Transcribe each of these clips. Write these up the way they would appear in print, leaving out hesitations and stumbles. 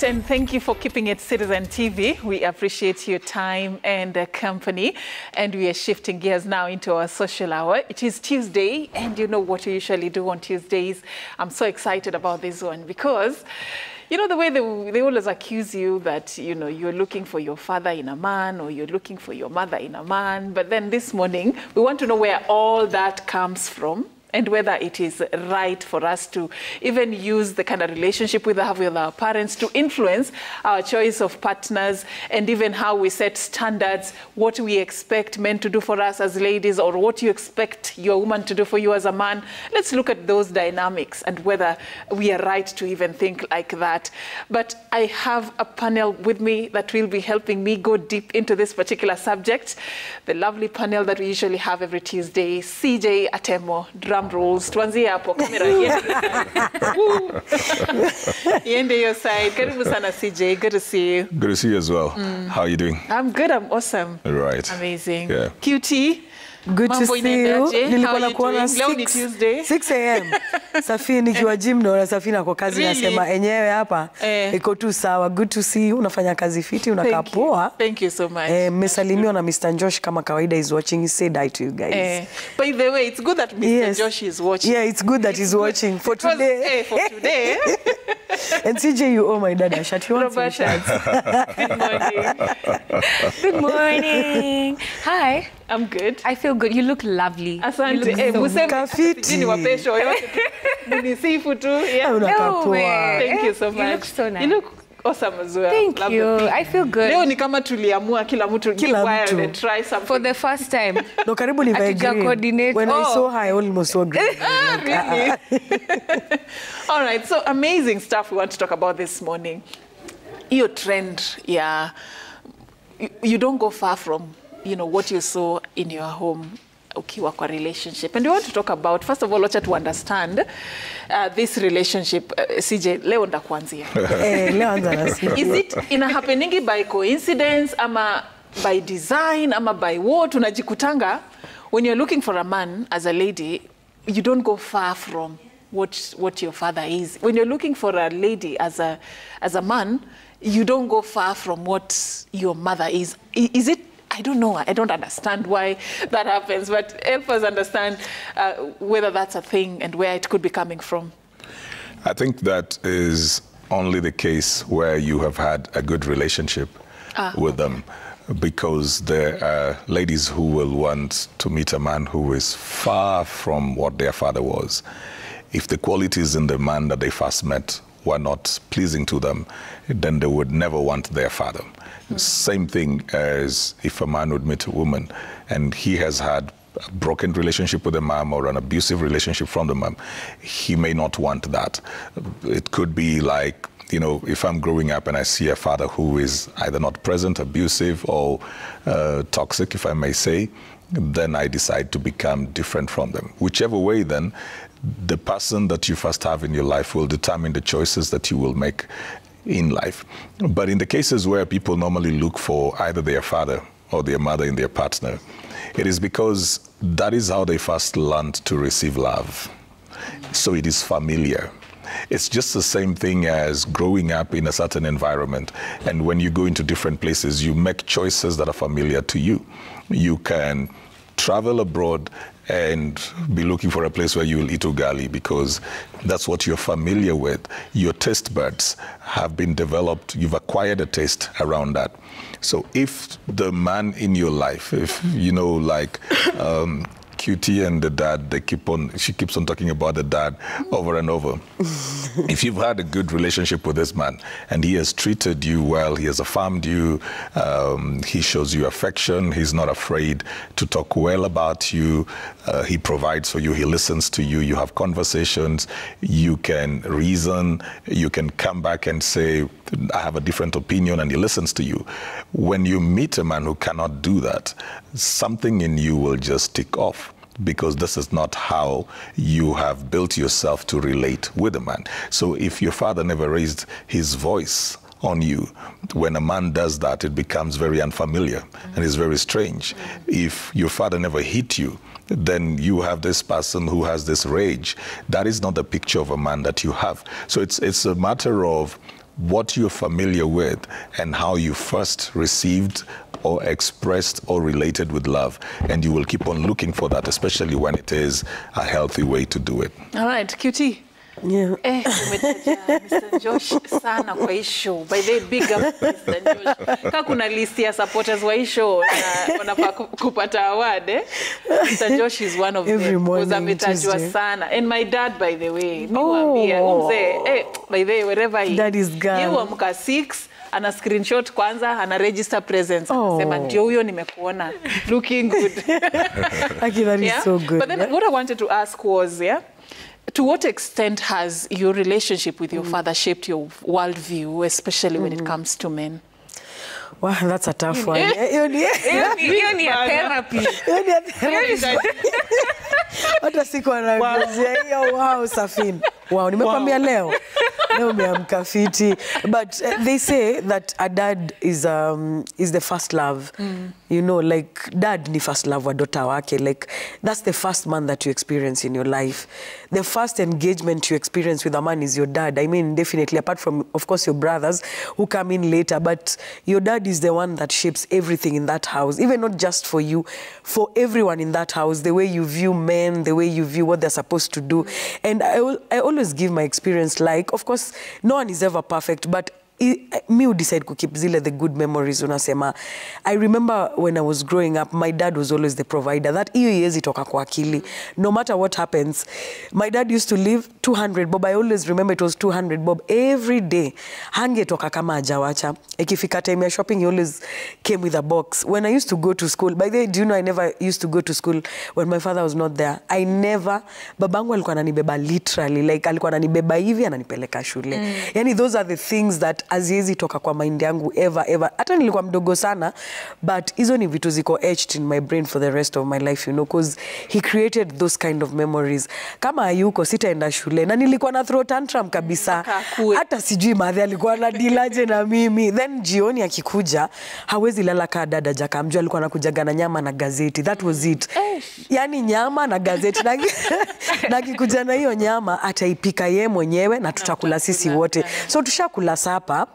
right, and thank you for keeping it Citizen TV. We appreciate your time and company, and we are shifting gears now into our social hour. It is Tuesday, and you know what we usually do on Tuesdays. I'm so excited about this one because, you know, the way they always accuse you that, you know, you're looking for your father in a man or you're looking for your mother in a man. But then this morning, we want to know where all that comes from, and whether it is right for us to even use the kind of relationship we have with our parents to influence our choice of partners, and even how we set standards, what we expect men to do for us as ladies, or what you expect your woman to do for you as a man. Let's look at those dynamics and whether we are right to even think like that. But I have a panel with me that will be helping me go deep into this particular subject. The lovely panel that we usually have every Tuesday. CJ Atemo, drum rolls. Tuanzie hapo kamera yende your side. Karibu sana CJ. Good to see you. Good to see you as well. How are you doing? I'm good. I'm awesome. Right. Amazing. Yeah. QT. Good to see you. Nilikuwa nakuona 6 a.m. Safini nikiwa gym na Safina kwa kazi nasema enyewe hapa iko tu sawa. Good to see you. Unafanya kazi fiti, unakaa poa. Thank you so much. Mmesalimiwa na Mr. Josh kama kawaida is watching. He said hi to you guys. By the way, it's good that Mr. Josh is watching. Yeah, it's good that he's watching for today. For today. And CJ, you owe my dad a shirt. You want some shirts? Good morning. Good morning. Hi. I'm good. I feel good. You look lovely. Asante. Kafiti. No way. Thank you so much. You look so nice. You look awesome as well. Thank you. I feel good. Leo ni kama tuliamua kila mtu get wild and try something. For the first time. No, karibu ni coordinate. When I saw her, I almost saw green. Really? All right. So amazing stuff we want to talk about this morning. Your trend, yeah. You don't go far from, you know, what you saw in your home, ukiwa kwa relationship. And we want to talk about, first of all, wacha to understand this relationship. CJ, leo ndakuanzia. Leo anza nasi. Is it happening by coincidence, ama by design, ama by what? Unajikutanga, when you're looking for a man as a lady, you don't go far from what your father is. When you're looking for a lady as a man, you don't go far from what your mother is. Is it? I don't know. I don't understand why that happens, but help us understand whether that's a thing and where it could be coming from. I think that is only the case where you have had a good relationship with them, because there are ladies who will want to meet a man who is far from what their father was. If the qualities in the man that they first met were not pleasing to them, then they would never want their father. Same thing as if a man would meet a woman and he has had a broken relationship with the mom or an abusive relationship from the mom, he may not want that. It could be like, you know, if I'm growing up and I see a father who is either not present, abusive, or toxic, if I may say, then I decide to become different from them. Whichever way, then, the person that you first have in your life will determine the choices that you will make in life. But in the cases where people normally look for either their father or their mother in their partner, it is because that is how they first learned to receive love. So it is familiar. It's just the same thing as growing up in a certain environment. And when you go into different places, you make choices that are familiar to you. You can travel abroad and be looking for a place where you'll eat ugali because that's what you're familiar with. Your taste buds have been developed. You've acquired a taste around that. So if the man in your life, if, you know, like QT and the dad, she keeps on talking about the dad over and over. If you've had a good relationship with this man and he has treated you well, he has affirmed you, he shows you affection, he's not afraid to talk well about you, he provides for you, he listens to you, you have conversations, you can reason, you can come back and say, I have a different opinion, and he listens to you. When you meet a man who cannot do that, something in you will just tick off, because this is not how you have built yourself to relate with a man. So if your father never raised his voice on you, when a man does that, it becomes very unfamiliar and it's very strange. If your father never hit you, then you have this person who has this rage. That is not the picture of a man that you have. So it's a matter of what you're familiar with and how you first received or expressed or related with love. And you will keep on looking for that, especially when it is a healthy way to do it. All right, QT. Yeah. Mr. Josh sana kwa hii show. By the way, big up Mr. Josh. Kama kuna list ya supporters wa hii show na wanafaa kupata award, Mr. Josh is one of them. Because ametajwa sana. And my dad, by the way. Niwaambia, by the way, wherever he That is girl. Yeye amka 6, ana screenshot kwanza, ana register presence. Anasema ndio huyo nimekuona. Looking good. Actually, that is so good. But then what I wanted to ask was, to what extent has your relationship with your father shaped your worldview, especially when it comes to men? Wow, that's a tough one. You need a therapy. Hata siku anaguzia hiyo wow Safin. Wow, nimekwambia leo. Leo umeamka fiti. But they say that a dad is the first love. You know, like dad ni first love wa daughter wake. Like that's the first man that you experience in your life. The first engagement you experience with a man is your dad. I mean, definitely apart from, of course, your brothers who come in later, but your dad is the one that shapes everything in that house. Even not just for you, for everyone in that house, the way you view men, the way you view what they're supposed to do. And I always give my experience like, of course, no one is ever perfect, but me who decide to keep zile the good memories unasema. I remember when I was growing up, my dad was always the provider. That hiyo iwezi toka kwa akili. No matter what happens, my dad used to leave 200 bob. I always remember it was 200 bob every day. Hangetoka kama hajawacha. Ikifika time ya shopping, he always came with a box. When I used to go to school, by the way, do you know I never used to go to school when my father was not there. I never, babangu alikuwa ananibeba literally, like alikuwa ananibeba hivi ananipeleka shule. Yani those are the things that aziezi toka kwa mind yangu ever. Hata nilikuwa mdogo sana, but hizo ni vitu ziko etched in my brain for the rest of my life, you know, because he created those kind of memories. Kama hayuko sitaenda shule na nilikuwa na throw tantrum kabisa. Hata sijui madhe alikuwa na dilaje na mimi. Then jioni akikuja hawezi lala kaa dada jakamjua, alikuwa anakujaga na nyama na gazeti. That was it. Yani nyama na gazeti na kikuja na hiyo nyama ataipika ye mwenyewe na tutakula sisi wote. So tushakula sapa,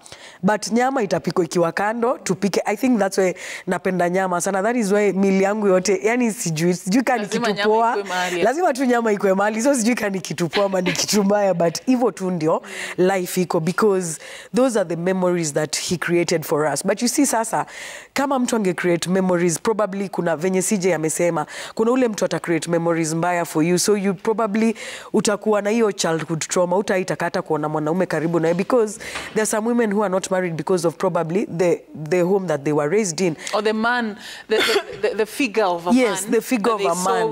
but nyama itapikwa ikiwa kando tupike. I think that's why napenda nyama sana. That is why mili yangu yote, yani sijui kani kitu poa. Lazima tu nyama ikuwe mahali. So sijui kani kitu poa ama ni kitu mbaya, but hivyo tu ndio life iko, because those are the memories that he created for us. But you see sasa, kama mtu ange create memories, probably kuna venye CJ amesema, kuna ule mtu ata create memories mbaya for you. So you probably utakuwa na hiyo childhood trauma, utaitakata kuona mwanaume karibu naye, because there are some women who are not married because of probably the home that they were raised in. Or the man, the figure of a man. Yes, the figure of a man.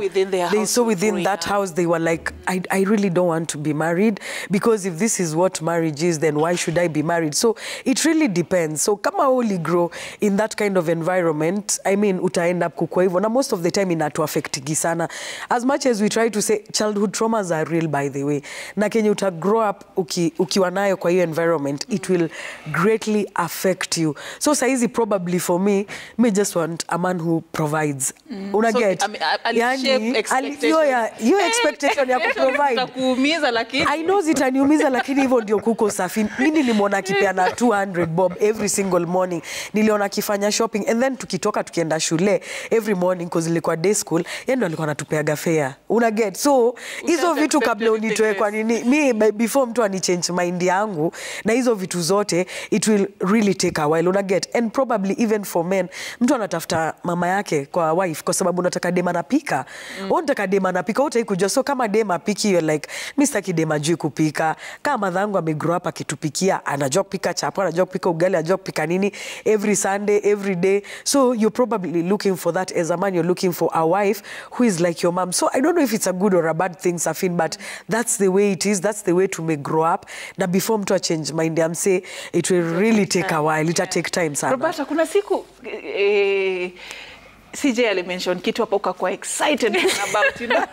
They saw within that house, they were like, I really don't want to be married, because if this is what marriage is, then why should I be married? So it really depends. So kama only grow in that kind of environment, I mean, uta end up kukua hivyo. Na most of the time inatu affectigi sana. As much as we try to say childhood traumas are real, by the way. Na kenye uta grow up ukiwa nayo kwa hiyo environment, it will greatly affect you. So saizi probably for me just want a man who provides. Una get? So, yani, your expectation ya kuprovide. I know zitaniumiza, lakini hivyo ndio kuko Safi. Mimi nilimwona akipeana 200 bob every single morning. Niliona akifanya shopping, and then tukitoka tukienda shule every morning because ilikuwa day school, yeye ndo alikuwa anatupeaga fare. Una get? So hizo vitu kabla unitoe kwa nini mimi before mtu ani change mind yangu na hizo vitu zote, it will really take a while. Una get? And probably even for men, mtu anatafuta mama yake kwa wife kwa sababu unataka dema napika. Unataka dema napika, utaikujua. So kama dema piki, you're like, mimi sitaki dema juu kupika. Kama madhangu amegrow up akitupikia, anajua kupika chapo, anajua kupika ugali, anajua kupika nini every Sunday, every day. So you're probably looking for that as a man. You're looking for a wife who is like your mom. So I don't know if it's a good or a bad thing, Safin, but that's the way it is. That's the way to make grow up. Na before mtu change mind, I'm say it will really take a while. It'll take time sana. Roberta, kuna siku CJ mentioned kitu hapo ukakuwa excited about, you know.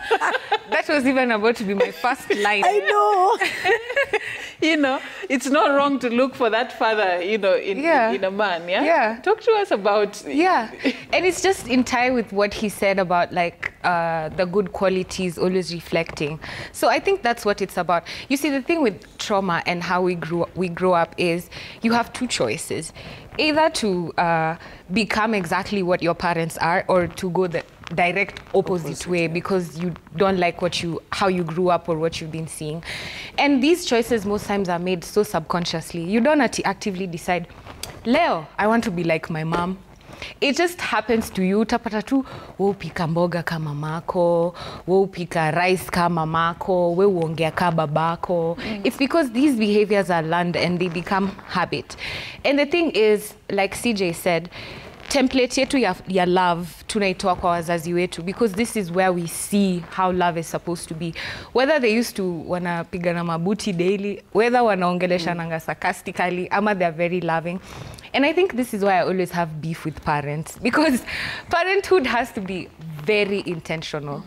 That was even about to be my first line. I know. You know, it's not wrong to look for that father, you know, in a man, yeah? Yeah. Talk to us about... Yeah. And it's just in tie with what he said about, like, the good qualities, always reflecting. So I think that's what it's about. You see, the thing with trauma and how we grow up is you have two choices. Either to become exactly what your parents are, or to go the direct opposite way because you don't like how you grew up or what you've been seeing. And these choices most times are made so subconsciously. You don't actively decide, Leo, I want to be like my mom. It just happens to you. Utapata tu, wewe upika mboga kama mamako, wewe upika rice kama mamako, wewe uongea kama babako. It's because these behaviors are learned and they become habit. And the thing is, like CJ said, template yetu ya love tunaitoa kwa wazazi wetu, because this is where we see how love is supposed to be. Whether they used to wanapigana mabuti daily, whether wanaongelesha nanga sarcastically, ama they're very loving. And I think this is why I always have beef with parents, because parenthood has to be very intentional.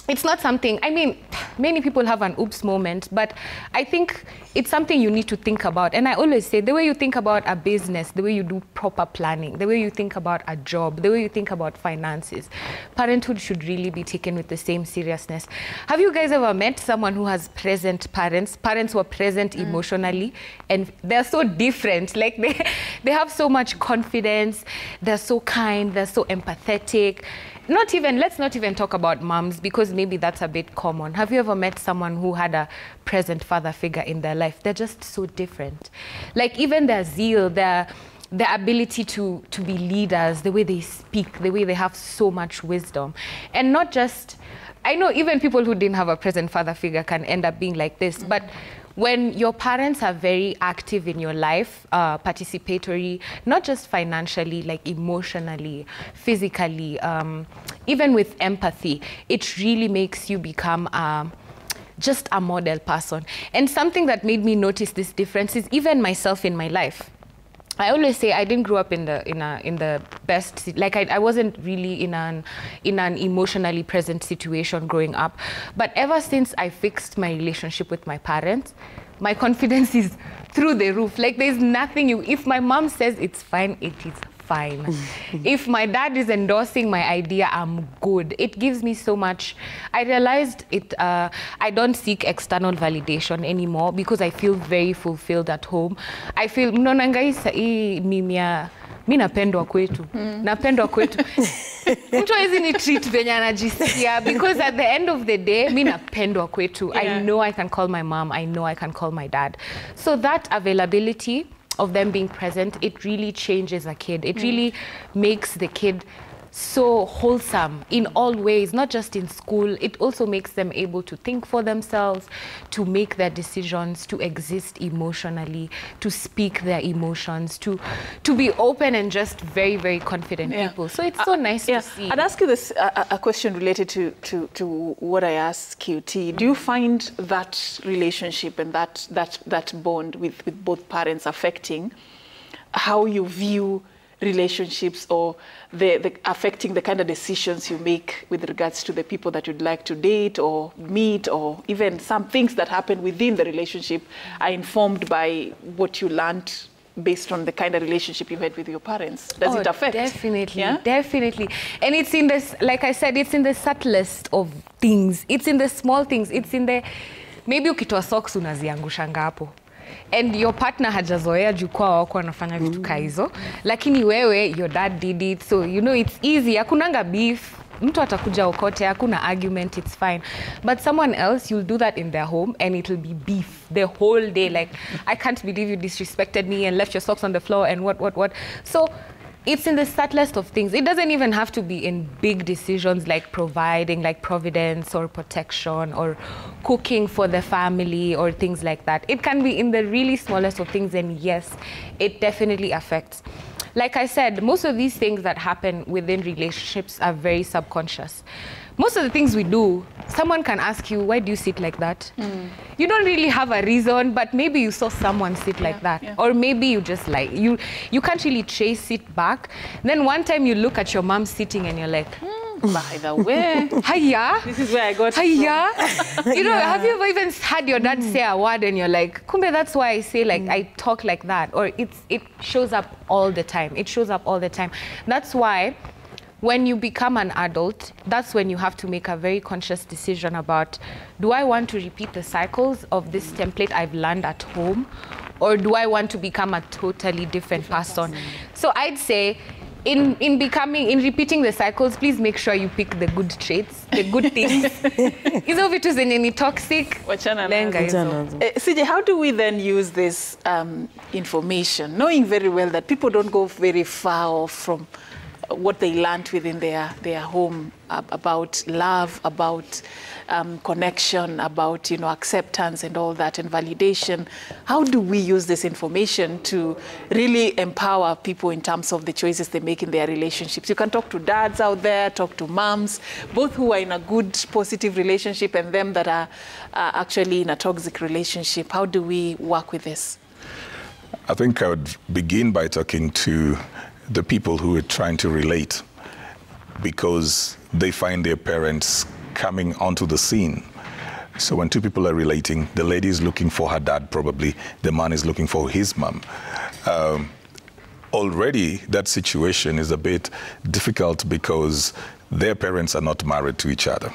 It's not something, I mean, many people have an oops moment, but I think it's something you need to think about. And I always say, the way you think about a business, the way you do proper planning, the way you think about a job, the way you think about finances, parenthood should really be taken with the same seriousness. Have you guys ever met someone who has present parents who are present emotionally, and they're so different? Like they have so much confidence, they're so kind, they're so empathetic. Let's not even talk about moms, because maybe that's a bit common. Have you ever met someone who had a present father figure in their life? They're just so different. Like even their zeal, their ability to be leaders, the way they speak, the way they have so much wisdom. And not just, I know even people who didn't have a present father figure can end up being like this, but when your parents are very active in your life, participatory, not just financially, like emotionally, physically, even with empathy, it really makes you become just a model person. And something that made me notice this difference is even myself in my life. I always say I didn't grow up in the best, like I wasn't really in an emotionally present situation growing up. But ever since I fixed my relationship with my parents, my confidence is through the roof. Like there's nothing if my mom says it's fine, it is fine. If my dad is endorsing my idea, I'm good. It gives me so much. I realized I don't seek external validation anymore because I feel very fulfilled at home. I feel mi napendwa kwetu. Napendwa kwetu. Mtu hawezi ni treat venye anajisikia, because at the end of the day, mi napendwa kwetu. I know I can call my mom. I know I can call my dad. So that availability of them being present, it really changes a kid. It really makes the kid so wholesome in all ways, not just in school. It also makes them able to think for themselves, to make their decisions, to exist emotionally, to speak their emotions, to be open and just very, very confident people. So it's so nice to see. I'd ask you this a question related to what I asked QT. Do you find that relationship and that bond with both parents affecting how you view relationships, or the affecting the kind of decisions you make with regards to the people that you'd like to date or meet, or even some things that happen within the relationship are informed by what you learned based on the kind of relationship you had with your parents? Does it affect? Definitely, definitely. And it's in this, like I said, it's in the subtlest of things. It's in the small things. It's in the, maybe ukitoa socks unaziangushanga hapo. And your partner hajazoea jukwaa wako anafanya vitu kaizo, lakini wewe, your dad did it, so you know it's easy. Hakunanga beef, mtu atakuja okote, hakuna argument, it's fine. But someone else, you'll do that in their home and it'll be beef the whole day. Like, I can't believe you disrespected me and left your socks on the floor and what. So it's in the subtlest of things. It doesn't even have to be in big decisions like providing, like providence or protection or cooking for the family or things like that. It can be in the really smallest of things, and yes, it definitely affects. Like I said, most of these things that happen within relationships are very subconscious. Most of the things we do, someone can ask you, why do you sit like that? You don't really have a reason, but maybe you saw someone sit like that. Or maybe you just like, you can't really trace it back. Then one time you look at your mom sitting and you're like, by the way, hiya. This is where I got hiya. You know, have you ever even had your dad say a word and you're like, kumbe, that's why I say like, I talk like that. Or it shows up all the time. It shows up all the time. That's why when you become an adult, that's when you have to make a very conscious decision about, do I want to repeat the cycles of this template I've learned at home, or do I want to become a totally different person? So I'd say, in repeating the cycles, please make sure you pick the good traits, the good things. Hizo vitu zenye ni toxic, lenga hizo. CJ, how do we then use this information, knowing very well that people don't go very far off from what they learned within their home about love, about connection, about acceptance and all that, and validation? How do we use this information to really empower people in terms of the choices they make in their relationships? You can talk to dads out there, talk to moms, both who are in a good, positive relationship and them that are actually in a toxic relationship. How do we work with this? I think I would begin by talking to the people who are trying to relate, because they find their parents coming onto the scene. So when two people are relating, the lady is looking for her dad, probably the man is looking for his mom. Already that situation is a bit difficult because their parents are not married to each other.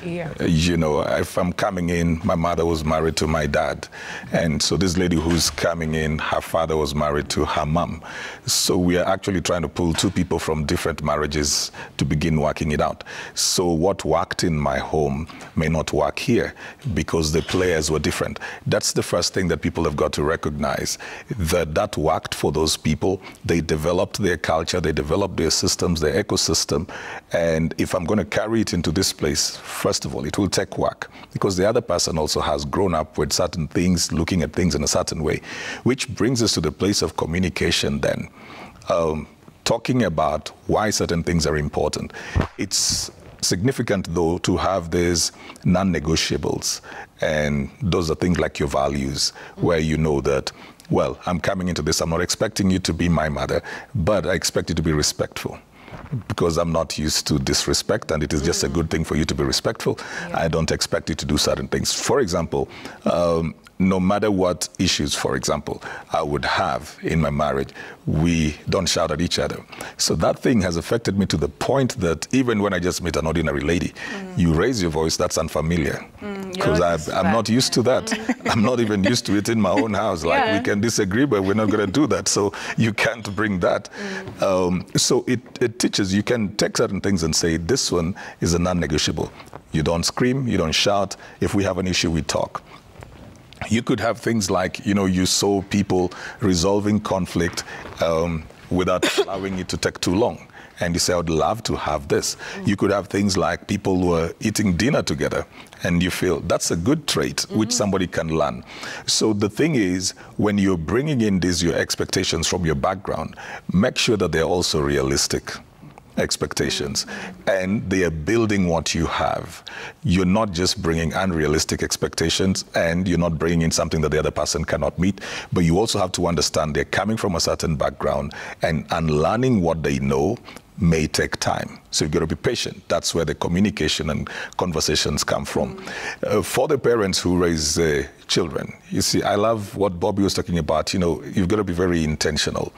Yeah. If I'm coming in, my mother was married to my dad. And so this lady who's coming in, her father was married to her mom. So we are actually trying to pull two people from different marriages to begin working it out. So what worked in my home may not work here because the players were different. That's the first thing that people have got to recognize, that worked for those people. They developed their culture, they developed their systems, their ecosystem. And if I'm going to carry it into this place, first of all, it will take work because the other person also has grown up with certain things, looking at things in a certain way, which brings us to the place of communication then. Talking about why certain things are important. It's significant, though, to have these non-negotiables. And those are things like your values, where you know that, well, I'm coming into this, I'm not expecting you to be my mother, but I expect you to be respectful, because I'm not used to disrespect, and it is just a good thing for you to be respectful. Yeah. I don't expect you to do certain things. For example, no matter what issues, for example, I would have in my marriage, we don't shout at each other. So that thing has affected me to the point that even when I just meet an ordinary lady, you raise your voice, that's unfamiliar. Because I'm not used to that. I'm not even used to it in my own house. Like, we can disagree, but we're not going to do that. So you can't bring that. So it teaches, you can take certain things and say, this one is a non-negotiable. You don't scream, you don't shout. If we have an issue, we talk. You could have things like, you saw people resolving conflict without allowing it to take too long. And you say, I would love to have this. You could have things like people who are eating dinner together, and you feel that's a good trait which somebody can learn. So the thing is, when you're bringing in your expectations from your background, make sure that they're also realistic expectations, and they are building what you have. You're not just bringing unrealistic expectations, and you're not bringing in something that the other person cannot meet, but you also have to understand they're coming from a certain background, and unlearning what they know may take time. So you've got to be patient. That's where the communication and conversations come from. For the parents who raise children, you see, I love what Bobby was talking about. You've got to be very intentional,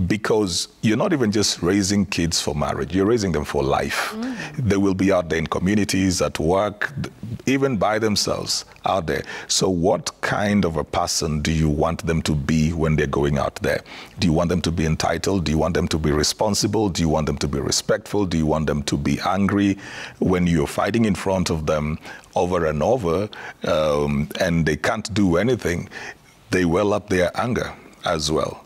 because you're not even just raising kids for marriage, you're raising them for life. They will be out there in communities, at work, even by themselves out there. So what kind of a person do you want them to be when they're going out there? Do you want them to be entitled? Do you want them to be responsible? Do you want them to be respectful? Do you want them to be angry when you're fighting in front of them over and over, and they can't do anything? They well up their anger as well.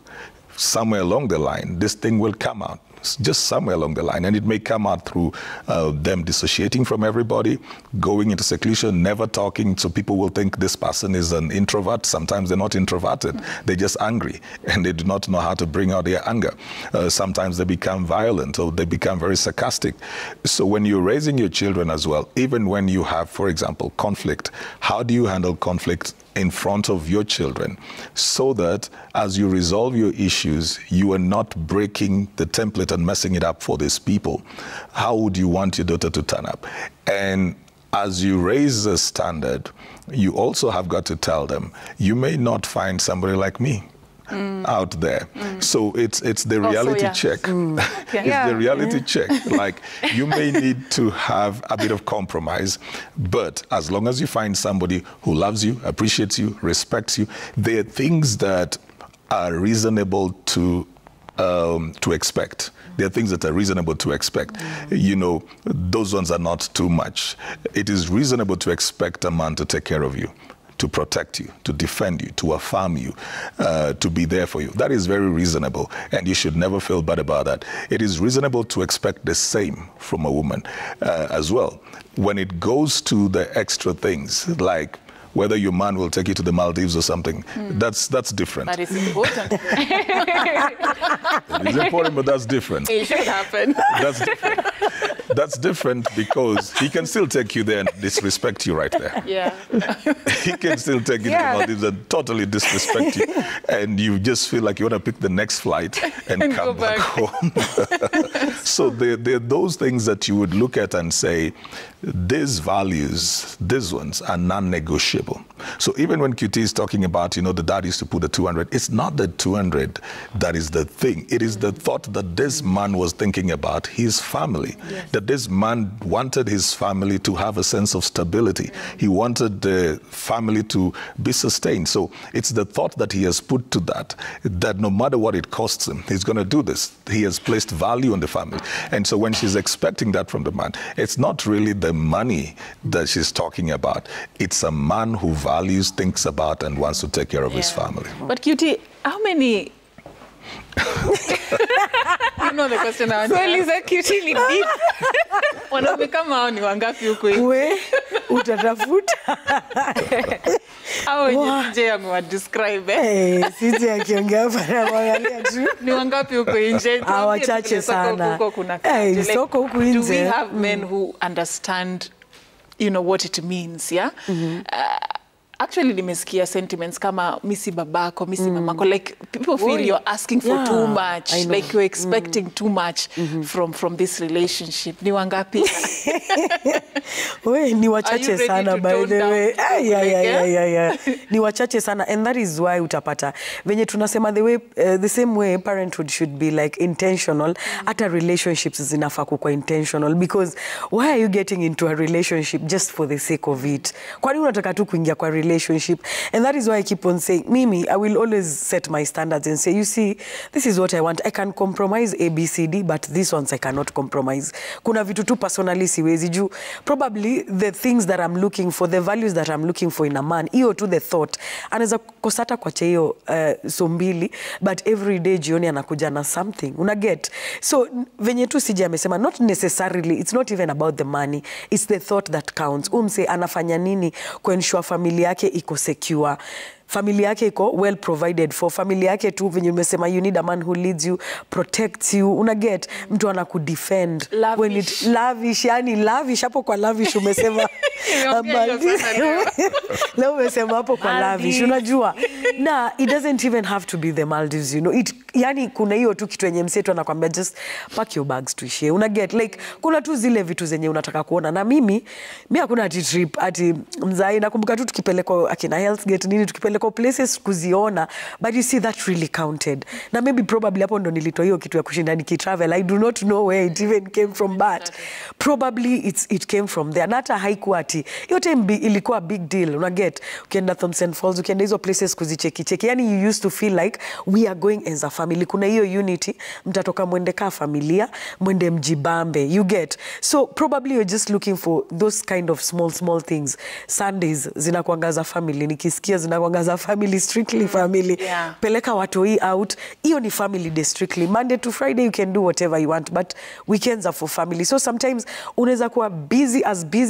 Somewhere along the line, this thing will come out. Just somewhere along the line, and it may come out through them dissociating from everybody, going into seclusion, never talking, so people will think this person is an introvert. Sometimes they're not introverted, they're just angry, and they do not know how to bring out their anger. Sometimes they become violent, or they become very sarcastic. So when you're raising your children as well, even when you have, for example, conflict, how do you handle conflict in front of your children, so that as you resolve your issues, you are not breaking the template and messing it up for these people? How would you want your daughter to turn up? And as you raise the standard, you also have got to tell them, you may not find somebody like me. out there. So it's the reality check. It's the reality check. Like, you may need to have a bit of compromise, but as long as you find somebody who loves you, appreciates you, respects you, there are things that are reasonable to expect. There are things that are reasonable to expect. You know, those ones are not too much. It is reasonable to expect a man to take care of you, to protect you, to defend you, to affirm you, to be there for you. That is very reasonable, and you should never feel bad about that. It is reasonable to expect the same from a woman as well. When it goes to the extra things, like whether your man will take you to the Maldives or something, that's different. That is important. It is important, but that's different. It should happen. That's different. That's different because he can still take you there and disrespect you right there. Yeah. He can still take you to the Maldives and totally disrespect you. And you just feel like you want to pick the next flight and come back home. So there are those things that you would look at and say, these values, these ones are non-negotiable. So even when QT is talking about, you know, the dad used to put the 200, it's not the 200 that is the thing. It is the thought that this man was thinking about his family, that this man wanted his family to have a sense of stability. He wanted the family to be sustained. So it's the thought that he has put to that no matter what it costs him, he's going to do this. He has placed value on the family. And so when she's expecting that from the man, it's not really the money that she's talking about. It's a man who values, thinks about, and wants to take care of his family. But QT, how many... You know the question I want to ask. QT ni deep. Wanaume kama hao ni wangapi huko hivi? We, utatafuta. Hao wenye nje amewascribe. Sisi akiongea para mwangalia tu. Ni wangapi huko nje? Wachache sana. Soko huko nje. Do we have men who understand, you know, what it means, yeah? Actually, nimesikia sentiments kama misi babako, misi mamako. Like, people feel you're asking for too much. Like, you're expecting too much from this relationship. Ni wangapi? We, ni wachache sana, by the way. Yeah. Ni wachache sana. And that is why utapata. Venye tunasema the same way parenthood should be like intentional. Ata relationships zinafaa kuwa intentional. Because why are you getting into a relationship just for the sake of it? Kwani unataka tu kuingia kwa relationship? And that is why I keep on saying, Mimi, I will always set my standards and say, you see, this is what I want. I can compromise A, B, C, D, but these ones I cannot compromise. Kuna vitu tu personally siwezi juu. Probably the things that I'm looking for, the values that I'm looking for in a man, iyo to the thought. Anaweza kosata kwa cheyo sombili, but every day jioni anakuja na something. Unaget? So, venye tu sija amesema, not necessarily, it's not even about the money. It's the thought that counts. Umse anafanya nini kuensure familia yake iko secure. Familia yake iko well provided for. Familia yake tu venye umesema, you need a man who leads you, protects you. Unaget? Mtu anakudefend. When it lavish, yani lavish, hapo kwa lavish umesema. Leo umesema hapo kwa lavish. Unajua? Na it doesn't even have to be the Maldives, you know. Yani kuna hiyo tu kitu yenye msetu anakuambia just pack your bags tuishie. Unaget? Like kuna tu zile vitu zenye unataka kuona. Na mimi hakuna ati trip, ati mzai. Nakumbuka tu tukipelekwa akina Health Gate nini, tukipelekwa places kuziona, but you see that really counted. Na maybe probably hapo ndo nilitoa hiyo kitu ya kushinda nikitravel. I do not know where it even came from, but probably it came from there. Na hata haikuwa ati hiyo time ilikuwa big deal. Unaget? Ukienda Thompson Falls, ukienda hizo places kuzicheki. Yani you used to feel like we are going as a family. Kuna hiyo unity, mtatoka mwende ka familia, mwende mjibambe. You get? So probably you're just looking for those kind of small things. Sundays zinakuangaza family, nikisikia zinakuangaza family, strictly family. Peleka watu hii out, hiyo ni family day strictly. Monday to Friday you can do whatever you want, but weekends are for family. So sometimes unaweza kuwa busy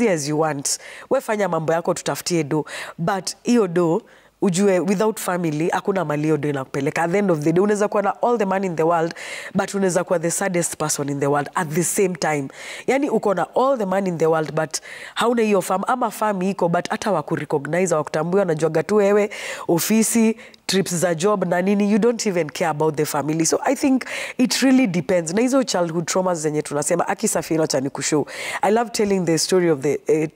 as you want. We fanya mambo yako, tutafutie do, but hiyo do ujue without family hakuna mali hiyo do inakupeleka. At the end of the day unaweza kuwa na all the money in the world, but unaweza kuwa the saddest person in the world at the same time. Yani uko na all the money in the world, but hauna hiyo fam, ama fami iko but hata wakurecognize, wakutambua, wanajuaga tu wewe ofisi trips za job na nini, you don't even care about the family. So I think it really depends. Na hizo childhood traumas zenye tunasema, akisafiri acha nikushow. I love telling the story of the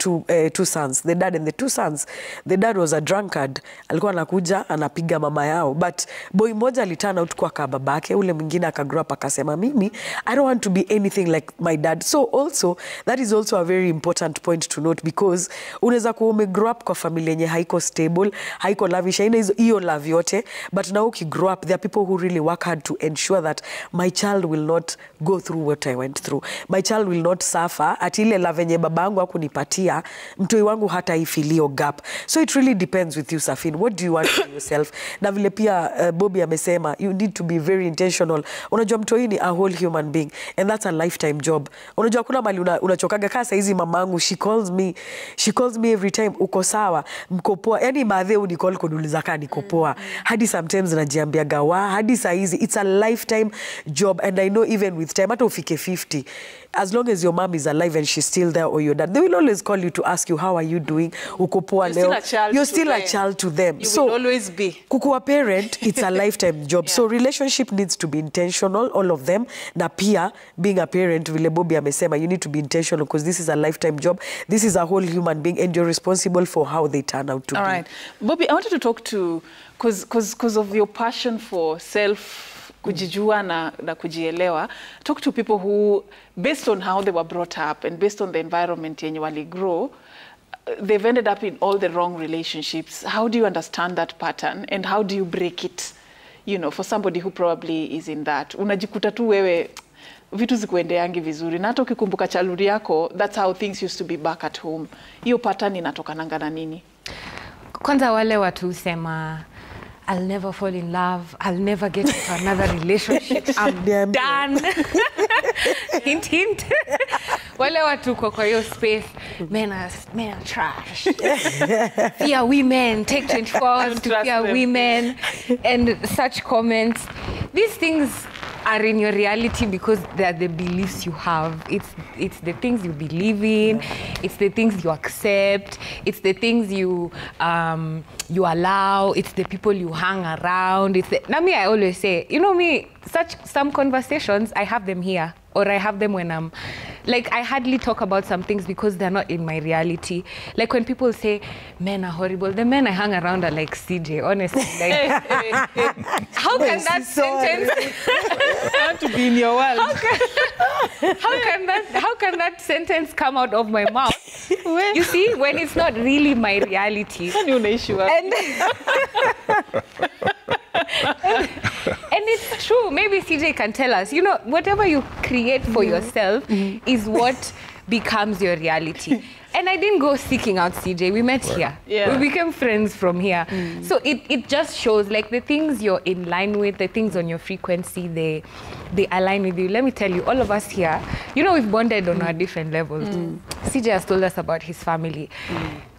two sons, the dad and the two sons. The dad was a drunkard. Alikuwa anakuja anapiga mama yao, but boy mmoja aliturn out kwa babake, ule mwingine akagrow up akasema, mimi I don't want to be anything like my dad. So also that is also a very important point to note, because unaweza kuwa umegrow up kwa familia yenye haiko stable, haiko lavish, haina hiyo love yote, but now ukigrow up, there are people who really work hard to ensure that my child will not go through what I went through. My child will not suffer. Ati ile love yenye babangu hakunipatia, mtoi wangu hata ifilio gap. So it really depends with you, Safin. What do you want for yourself? Na vile pia Bobby amesema, you need to be very intentional. Unajua mtoi ni a whole human being, and that's a lifetime job. Unajua kuna mali unachokaga kasa hizi mamangu, she calls me every time, uko sawa, mko poa. Yani baadhi unicall kunuliza kaa niko poa. Hadi sometimes najiambia gawa, hadi saa hizi, it's a lifetime job, and I know even with time, hata ufike 50, as long as your mom is alive and she's still there, or your dad, they will always call you to ask you, how are you doing? Uko poa leo. You're still a child to them. You will always be. Kukuwa parent, it's a lifetime job. So relationship needs to be intentional, all of them. Na pia, being a parent, vile Bobby amesema, you need to be intentional because this is a lifetime job. This is a whole human being, and you're responsible for how they turn out to be. All right. Bobby, I wanted to talk to, because of your passion for kujijua na kujielewa, talk to people who, based on how they were brought up and based on the environment yenye wali grow, they've ended up in all the wrong relationships. How do you understand that pattern, and how do you break it, you know, for somebody who probably is in that? Unajikuta tu wewe vitu zikuendeangi vizuri, na hata ukikumbuka childhood yako, that's how things used to be back at home. Hiyo pattern inatokananga na nini? Kwanza wale watu sema, I'll never fall in love, I'll never get into another relationship, I'm done. Hint, hint. Wale watu kwa hiyo space, men are trash. Fear women, take 24 hours to fear women, and such comments. These things are in your reality because they are the beliefs you have. It's the things you believe in. It's the things you accept. It's the things you allow. It's the people you hang around. Now me, I always say, you know me, some conversations, I have them here, or I have them when I'm, like, I hardly talk about some things because they're not in my reality. Like when people say, men are horrible, the men I hang around are like CJ, honestly. Like, how can that sentence... I want to be in your world. How can that sentence come out of my mouth? You see, when it's not really my reality. And it's true. Maybe CJ can tell us, you know, whatever you create for yourself is what becomes your reality. And I didn't go seeking out CJ. We met here. Yeah. We became friends from here. So it just shows, like, the things you're in line with, the things on your frequency, they align with you. Let me tell you, all of us here, you know, we've bonded on our different levels. CJ has told us about his family.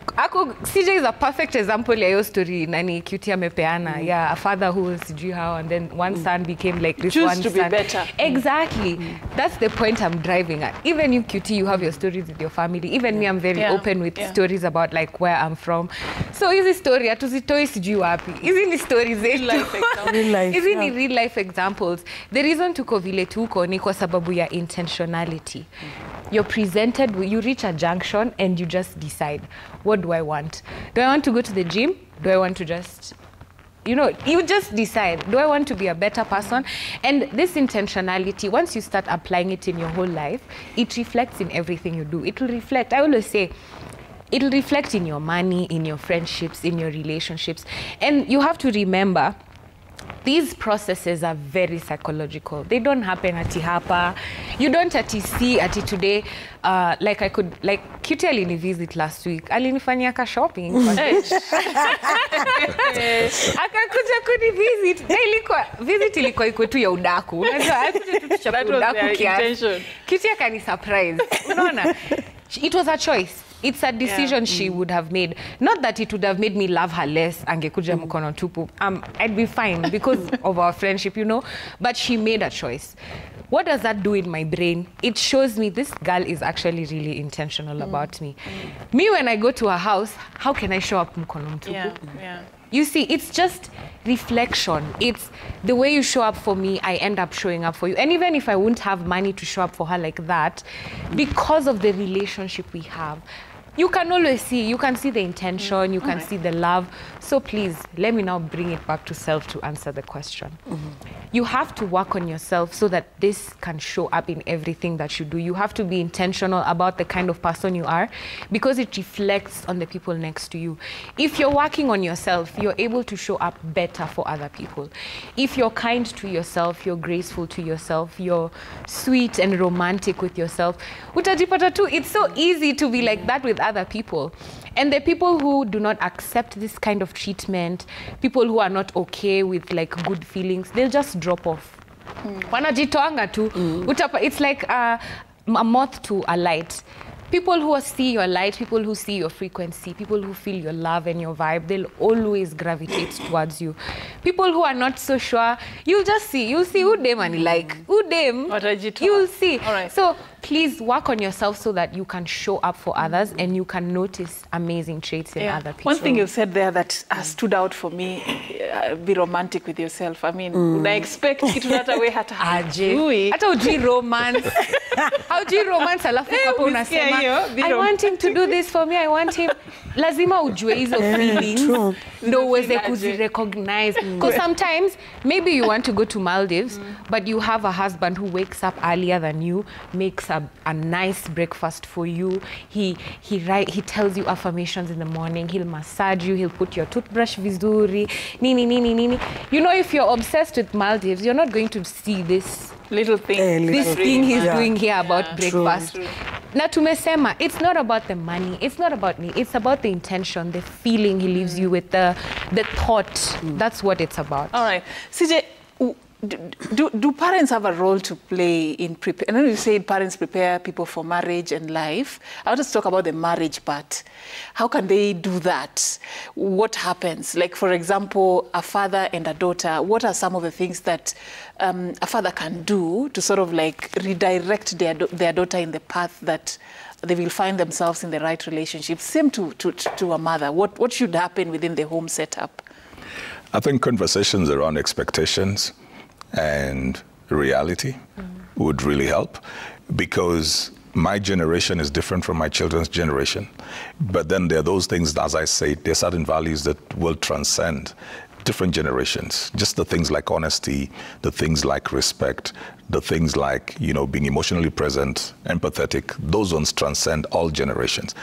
CJ is a perfect example ya your story nani Cutie amepeana. Yeah, a father who was how, and then one son became like this. Choose one to son. Be better. Exactly. That's the point I'm driving at. Even you, Cutie, you have your stories with your family. Even me, I'm very open with stories about like where I'm from. So is this story atuzitoi sijui wapi. Isn't the stories real life examples? Isn't it real life examples? The reason tuko vile tuko ni kwa sababu ya intentionality. You're presented, you reach a junction and you just decide, what do I want? Do I want to go to the gym? Do I want to just, you know, you just decide, do I want to be a better person? And this intentionality, once you start applying it in your whole life, it reflects in everything you do. It will reflect, I always say, it'll reflect in your money, in your friendships, in your relationships. And you have to remember, these processes are very psychological. They don't happen ati hapa. You don't ati see ati today, like I could, like Cutie alini visit last week. Alinifanyia ka shopping. Akakuja kuni visit. Visit ilikuwa iko tu ya udaku. Unajua, alikuja tu tuchapa udaku kiasi. Cutie akani surprise. Unaona? It was a choice. It's a decision she would have made. Not that it would have made me love her less, angekuja mkono tupu. I'd be fine because of our friendship, you know. But she made a choice. What does that do in my brain? It shows me this girl is actually really intentional about me. Me, when I go to her house, how can I show up mkono tupu? You see, it's just reflection. It's the way you show up for me, I end up showing up for you. And even if I wouldn't have money to show up for her like that, because of the relationship we have, you can always see, you can see the intention, you can see the love. So please, let me now bring it back to self to answer the question. You have to work on yourself so that this can show up in everything that you do. You have to be intentional about the kind of person you are, because it reflects on the people next to you. If you're working on yourself, you're able to show up better for other people. If you're kind to yourself, you're graceful to yourself, you're sweet and romantic with yourself, utajipata tu, it's so easy to be like that with other people. And the people who do not accept this kind of treatment, people who are not okay with like good feelings, they'll just drop off. Wanajitoanga tu. It's like a moth to a light. People who see your light, people who see your frequency, people who feel your love and your vibe, they'll always gravitate towards you. People who are not so sure, you'll see who them and like, who them, you'll see. All right. So please work on yourself so that you can show up for others and you can notice amazing traits in other people. One thing you said there that stood out for me, be romantic with yourself. I mean, I expect kitu hata we hata hajui. Hata ujui romance. Haujui romance alafu hapo unasema, I want him to do this for me, I want him. Lazima ujue hizo feelings. Ndo uweze kuzirecognize. Because sometimes, maybe you want to go to Maldives, but you have a husband who wakes up earlier than you, makes a nice breakfast for you. He tells you affirmations in the morning. He'll massage you. He'll put your toothbrush vizuri. Nini, nini, nini. You know, if you're obsessed with Maldives, you're not going to see this little thing. This thing he's doing here about breakfast. True. Na tumesema, it's not about the money. It's not about me. It's about the intention, the feeling he leaves you with, the thought. That's what it's about. All right. CJ, do parents have a role to play in prepare? I know you say parents prepare people for marriage and life. I want to talk about the marriage part. How can they do that? What happens? Like, for example, a father and a daughter, what are some of the things that a father can do to sort of like redirect their daughter in the path that they will find themselves in the right relationship? Same to a mother. What should happen within the home setup? I think conversations around expectations and reality would really help, because my generation is different from my children's generation. But then there are those things, as I say, there are certain values that will transcend different generations. Just the things like honesty, the things like respect, the things like, you know, being emotionally present, empathetic, those ones transcend all generations.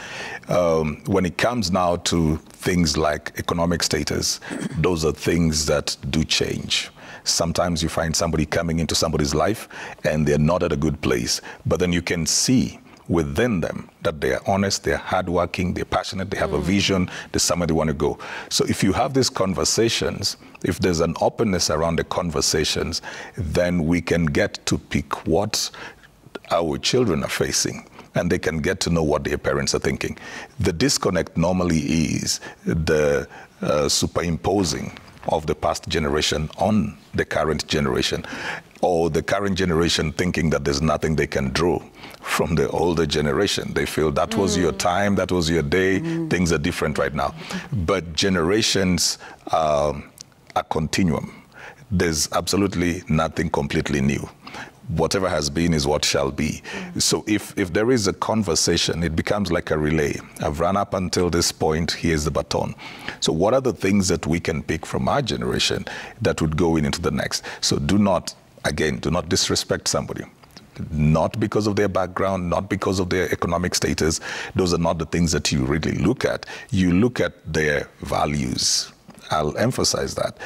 When it comes now to things like economic status, those are things that do change. Sometimes you find somebody coming into somebody's life and they're not at a good place, but then you can see within them that they are honest, they're hardworking, they're passionate, they have a vision, there's somewhere they want to go. So if you have these conversations, if there's an openness around the conversations, then we can get to pick what our children are facing, and they can get to know what their parents are thinking. The disconnect normally is the superimposing of the past generation on the current generation, or the current generation thinking that there's nothing they can draw from the older generation. They feel that was your time, that was your day, things are different right now. But generations are a continuum. There's absolutely nothing completely new. Whatever has been is what shall be. So if there is a conversation, it becomes like a relay. I've run up until this point, here's the baton. So what are the things that we can pick from our generation that would go into the next? So do not disrespect somebody. Not because of their background, not because of their economic status. Those are not the things that you really look at. You look at their values. I'll emphasize that.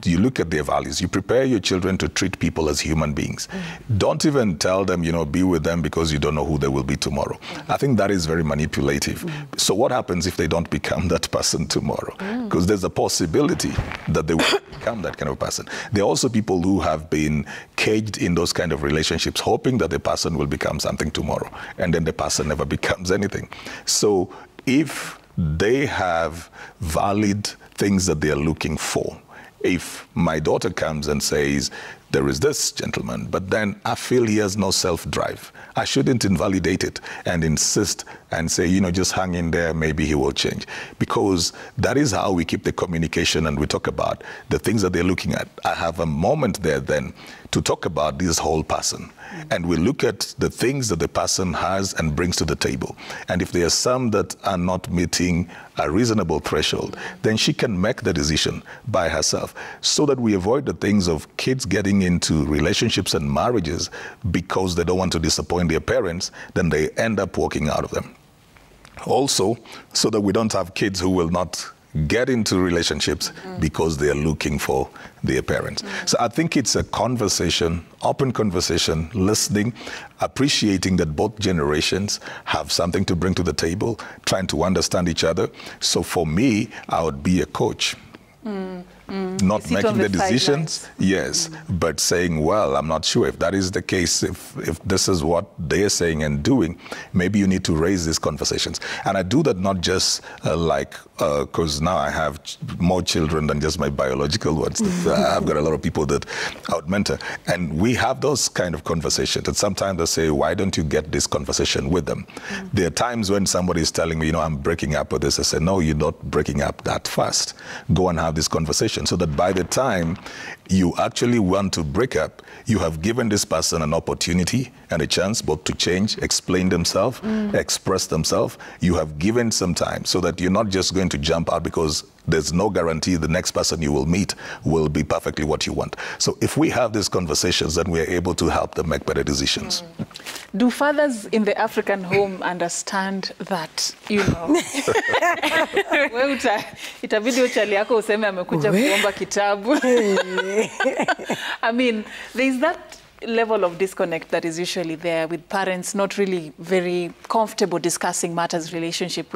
You look at their values. You prepare your children to treat people as human beings. Don't even tell them, you know, be with them because you don't know who they will be tomorrow. I think that is very manipulative. So what happens if they don't become that person tomorrow? Because there's a possibility that they will become that kind of person. There are also people who have been caged in those kind of relationships, hoping that the person will become something tomorrow, and then the person never becomes anything. So if they have valid things that they are looking for. If my daughter comes and says, there is this gentleman, but then I feel he has no self-drive. I shouldn't invalidate it and insist and say, you know, just hang in there, maybe he will change. Because that is how we keep the communication and we talk about the things that they're looking at. I have a moment there then to talk about this whole person. And we look at the things that the person has and brings to the table. And if there are some that are not meeting a reasonable threshold, then she can make the decision by herself, so that we avoid the things of kids getting into relationships and marriages because they don't want to disappoint their parents, then they end up walking out of them. Also, so that we don't have kids who will not get into relationships because they are looking for their parents. So I think it's a conversation, open conversation, listening, appreciating that both generations have something to bring to the table, trying to understand each other. So for me, I would be a coach. Not making the decisions, yes, but saying, well, I'm not sure if that is the case, if this is what they're saying and doing, maybe you need to raise these conversations. And I do that not just because now I have more children than just my biological ones. I've got a lot of people that I would mentor. And we have those kind of conversations. And sometimes they say, why don't you get this conversation with them? There are times when somebody is telling me, you know, I'm breaking up with this. I say, no, you're not breaking up that fast. Go and have this conversation, so that by the time you actually want to break up, you have given this person an opportunity and a chance both to change, explain themselves, express themselves. You have given some time, so that you're not just going to jump out, because there's no guarantee the next person you will meet will be perfectly what you want. So if we have these conversations, then we are able to help them make better decisions. Do fathers in the African home understand that, you know? Itabidi uchali yako useme amekuja kuomba kitabu. I mean, there's that level of disconnect that is usually there, with parents not really very comfortable discussing matters relationship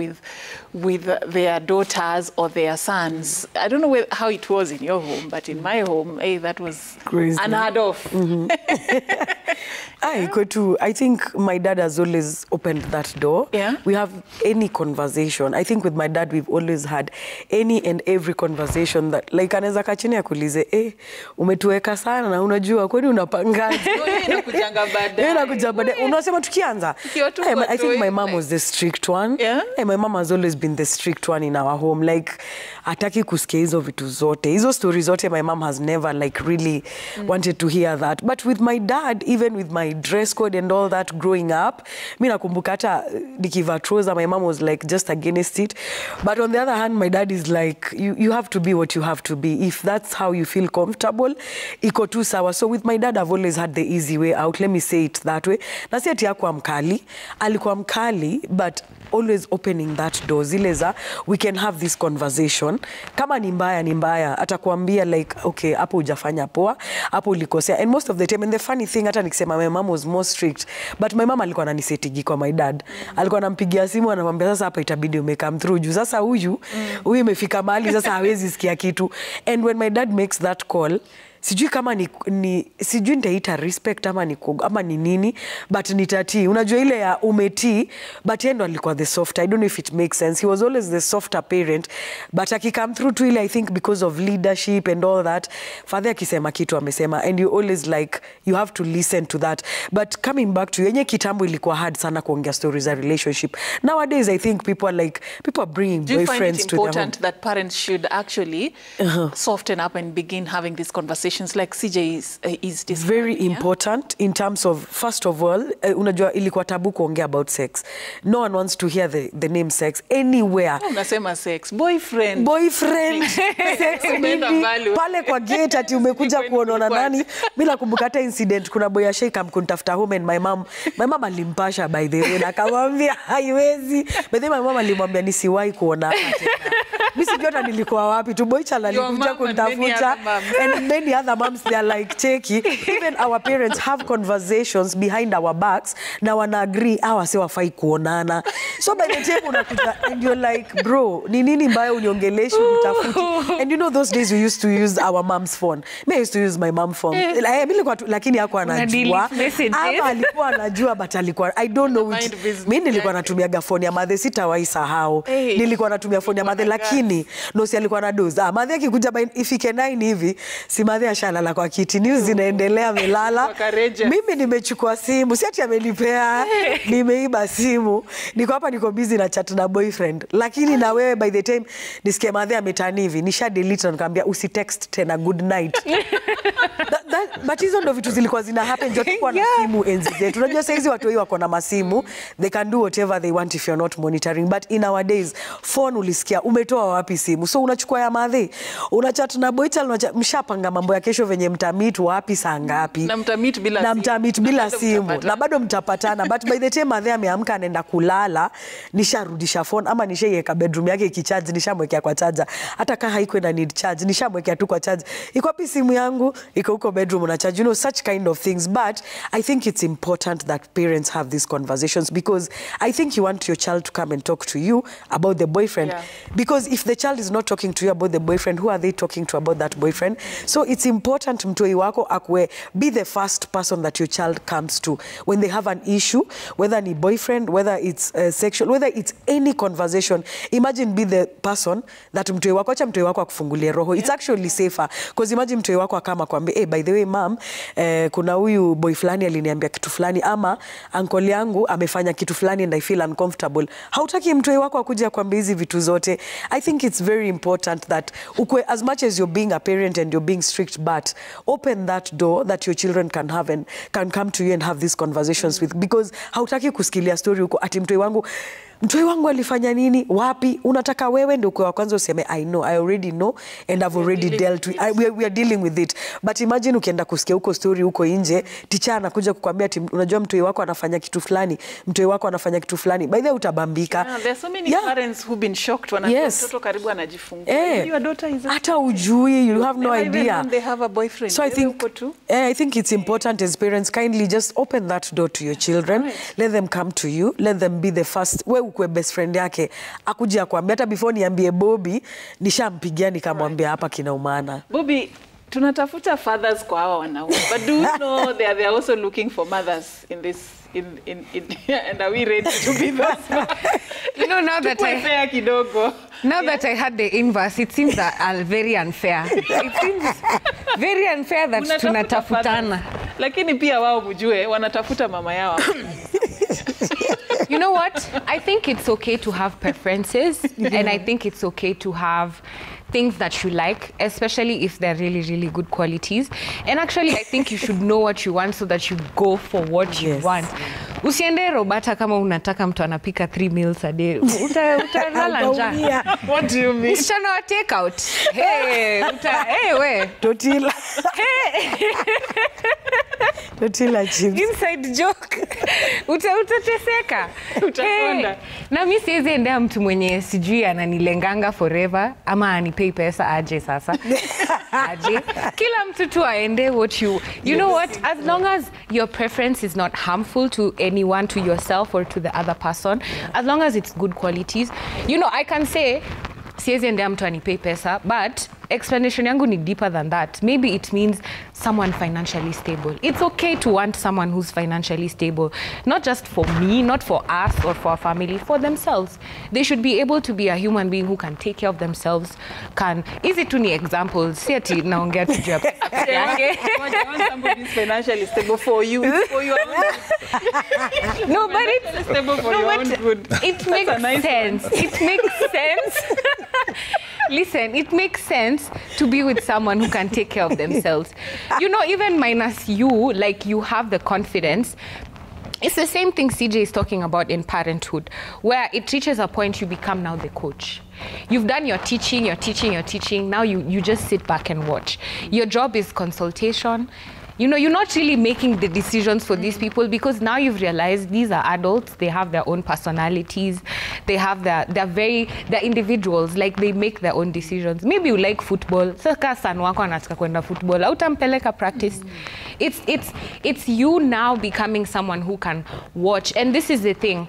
with their daughters or their sons. I don't know how it was in your home, but in my home, hey, that was crazy, unheard of. I think my dad has always opened that door. Yeah. We have any conversation. I think with my dad, we've always had any and every conversation that, like, anaweza kachini akulize, umetuweka sana na unajua kwani unapanga. Unasema tukianza. I think my mom was the strict one. Yeah? My mom has always been the strict one in our home. Like, hataki kusikia hizo vitu zote. Hizo stories zote, my mom has never like really wanted to hear that. But with my dad, even with my dress code and all that growing up, mi nakumbuka hata nikiva trouser, my mom was like just against it. But on the other hand, my dad is like, you have to be what you have to be. If that's how you feel comfortable, iko tu sawa. So with my dad, I've always had the easy way out. Let me say it that way. Na si ati hakuwa mkali. Alikuwa mkali, but always opening that door. Zile za, we can have this conversation. Kama ni mbaya, ni mbaya. Atakuambia like, okay, hapo hujafanya poa, hapo ulikosea. And most of the time, and the funny thing, hata nikisema my mom was more strict, but my mom alikuwa ananisetigi kwa my dad. Alikuwa anampigia simu, anamwambia sasa hapa itabidi umecome through. Juu sasa huyu imefika mahali sasa hawezi sikia kitu. And when my dad makes that call, sijui kama sijui nitaita respect ama ni nini, but nitatii. Unajua ile ya umetii, but yeye ndo alikuwa the soft. I don't know if it makes sense. He was always the softer parent, but akikam through to ile, I think because of leadership and all that, father akisema kitu amesema, and you always like, you have to listen to that. But coming back to yenye kitambo ilikuwa hard sana kuongea stories of relationship. Nowadays, I think people are bringing boyfriends to them. Do you find it important that parents should actually soften up and begin having these conversations like CJ is describing? Very important in terms of, first of all, unajua ilikuwa tabu kuongea about sex. No one wants to hear the name sex anywhere. Unasema sex, boyfriend, sex nini, pale kwa gate ati umekuja kuonana nani. Mimi nakumbuka hata incident, kuna boy ashika mkunitafuta home, and my mom alimpasha by the way, na akamwambia haiwezi. But then my mom alimwambia nisiwahi kuona hapa tena. Mimi sijui hata nilikuwa wapi tu, boy chala alikuja kunitafuta, and many other moms, they are like, cheki, even our parents have conversations behind our backs na wana agree hawa si wafai kuonana. So by the time unakuja and you're like, bro, ni nini mbaya uniongeleshi unitafuti? And you know those days we used to use our mom's phone. Me used to use my mom's phone. Lakini hakuwa anajua. Ama alikuwa anajua, but alikuwa, I don't know which. Mimi nilikuwa natumiaga phone ya mother, sitawahi sahau. Nilikuwa natumia phone ya mother, lakini no si alikuwa na doza. Mother akikuja ifike 9 hivi, si mother ashalala kwa kiti, news zinaendelea, amelala. Mimi nimechukua simu, si ati amenipea, nimeiba simu. Niko hapa niko busy na chat na boyfriend. Lakini na wewe by the time nisikie madhe ametani hivi, nisha delete na nikamwambia usitext tena good night. But hizo ndo vitu zilikuwa zina happen ndio tulikuwa na simu enzi zetu. Unajua saizi watu wengi wako na masimu, they can do whatever they want if you're not monitoring. But in our days, phone ulisikia umetoa wapi simu? So unachukua ya madhe, unachat na boytal, mshapanga mambo ya kesho venye mtamit wapi saa ngapi. Na mtamit bila simu. Na bado mtapatana. But by the time madhe ameamka anaenda kulala, nisharudisha phone ama nishaiweka bedroom yake ikicharge, nishamwekea kwa charger. Hata kama haiko na need charge, nishamwekea tu kwa charge. Iko wapi simu yangu? Iko huko bedroom una charge. You know, such kind of things. But I think it's important that parents have these conversations because I think you want your child to come and talk to you about the boyfriend. Yeah. Because if the child is not talking to you about the boyfriend, who are they talking to about that boyfriend? So it's important mtoi wako akwe be the first person that your child comes to when they have an issue, whether ni boyfriend, whether it's sexual, whether it's any conversation. Imagine be the person that mtoi wako, acha mtoi wako akufungulie roho. It's actually safer because imagine mtoi wako akama kwambie, hey, by the way mom, kuna huyu boy fulani aliniambia kitu fulani ama uncle yangu amefanya kitu fulani and I feel uncomfortable. Hautaki mtoi wako akuje akwambie hizi vitu zote. I think it's very important that ukwe, as much as you're being a parent and you're being strict, but open that door that your children can have and can come to you and have these conversations with, because hautaki kusikilia story huko ati mtoi wangu alifanya nini wapi. Unataka wewe ndio kwa kwanza useme I know, I already know and I've already dealt with we are dealing with it. But imagine ukienda kusikia huko story huko nje, teacher anakuja kukwambia ati unajua mtoi wako anafanya kitu fulani, mtoi wako anafanya kitu fulani, by the way utabambika. Yeah, there are so many parents who've been shocked when mtoto karibu anajifungua. Your daughter is hata ujui, you have no idea. They have a boyfriend. So I think it's important as parents, kindly just open that door to your children. Right. Let them come to you, let them be the first. Kwa best friend yake akuje akwambia, hata before niambie Bobby nishampigia nikamwambia hapa kinaumana. Bobby, tunatafuta fathers kwa hawa wanaume, but do you know they are also looking for mothers in this and are we ready to be those? You know, now that I had the inverse, it seems very unfair. It seems very unfair that tunatafutana. Lakini pia wao mjue wanatafuta mama yao. You know what? I think it's okay to have preferences, and I think it's okay to have things that you like, especially if they're really, really good qualities. And actually, I think you should know what you want so that you go for what you want. Usiende Roberta kama unataka mtu anapika 3 meals a day. Utalala njaa. What do you mean? Msichana wa take out. Hey, we. Totila. Hey. Totila chips. Inside joke. Utateseka. Utakonda. Na mimi siwezi endea mtu mwenye sijui ananilenganga forever ama anipei pesa aje sasa. Aje. Kila mtu tu aende what you know what, as long as your preference is not harmful to anyone, to yourself or to the other person, as long as it's good qualities. You know, I can say siwezi endea mtu anipei pesa, but explanation yangu ni deeper than that. Maybe it means someone financially stable. It's okay to want someone who's financially stable, not just for me, not for us or for our family, for themselves. They should be able to be a human being who can take care of themselves. Easy to need examples. See ati naongea tu job. I want somebody who's financially stable for you. It's for your own. No, but it's stable for your own good. It makes sense. It makes sense. Listen, it makes sense to be with someone who can take care of themselves. You know, even minus you, like you have the confidence. It's the same thing CJ is talking about in parenthood, where it reaches a point you become now the coach. You've done your teaching. Now you just sit back and watch. Your job is consultation. You know, you're not really making the decisions for these people because now you've realized these are adults. They have their own personalities. They have they're individuals. Like they make their own decisions. Maybe you like football. Saka san wako anataka kwenda football. Hautampeleka practice. It's you now becoming someone who can watch. And this is the thing.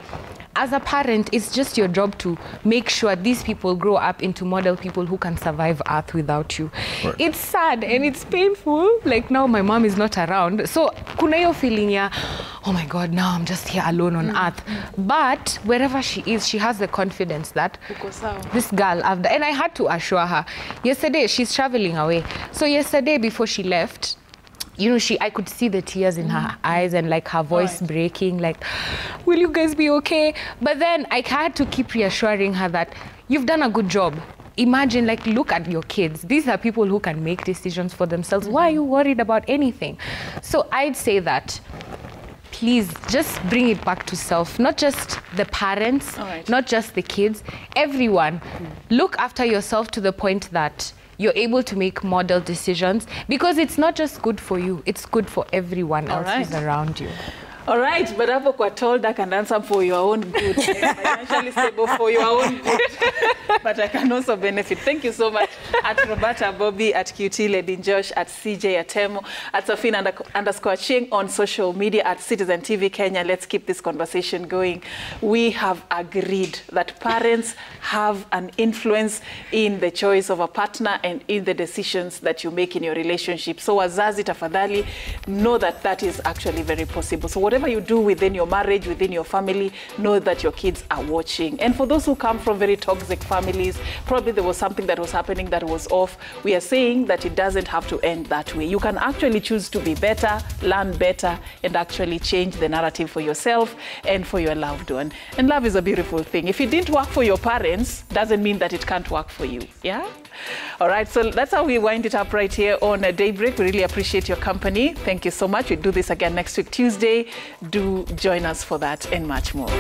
as a parent, it's just your job to make sure these people grow up into model people who can survive Earth without you. Right. It's sad and it's painful. Like now my mom is not around. So kuna hiyo feeling ya, oh my God, now I'm just here alone on Earth. But wherever she is, she has the confidence that this girl, and I had to assure her. Yesterday, she's traveling away. So yesterday before she left, you know, I could see the tears in her eyes and like her voice breaking, like, will you guys be okay? But then I had to keep reassuring her that you've done a good job. Imagine, like, look at your kids. These are people who can make decisions for themselves. Why are you worried about anything? So I'd say that please just bring it back to self, not just the parents, not just the kids, everyone. Look after yourself to the point that you're able to make model decisions, because it's not just good for you, it's good for everyone else who's around you. All right, but hapo kwa told I can answer for your own good. Financially stable for your own good. But I can also benefit. Thank you so much. At Roberta Bobby, at QT Lady Josh, at CJ Atemo, at Safina_Ching on social media, at Citizen TV Kenya. Let's keep this conversation going. We have agreed that parents have an influence in the choice of a partner and in the decisions that you make in your relationship. So wazazi tafadhali, know that that is actually very possible. So whatever you do within your marriage, within your family, know that your kids are watching. And for those who come from very toxic families, probably there was something that was happening that was off. We are saying that it doesn't have to end that way. You can actually choose to be better, learn better, and actually change the narrative for yourself and for your loved one. And love is a beautiful thing. If it didn't work for your parents, doesn't mean that it can't work for you. Yeah? All right, so that's how we wind it up right here on Daybreak. We really appreciate your company. Thank you so much. We'll do this again next week, Tuesday. Do join us for that and much more.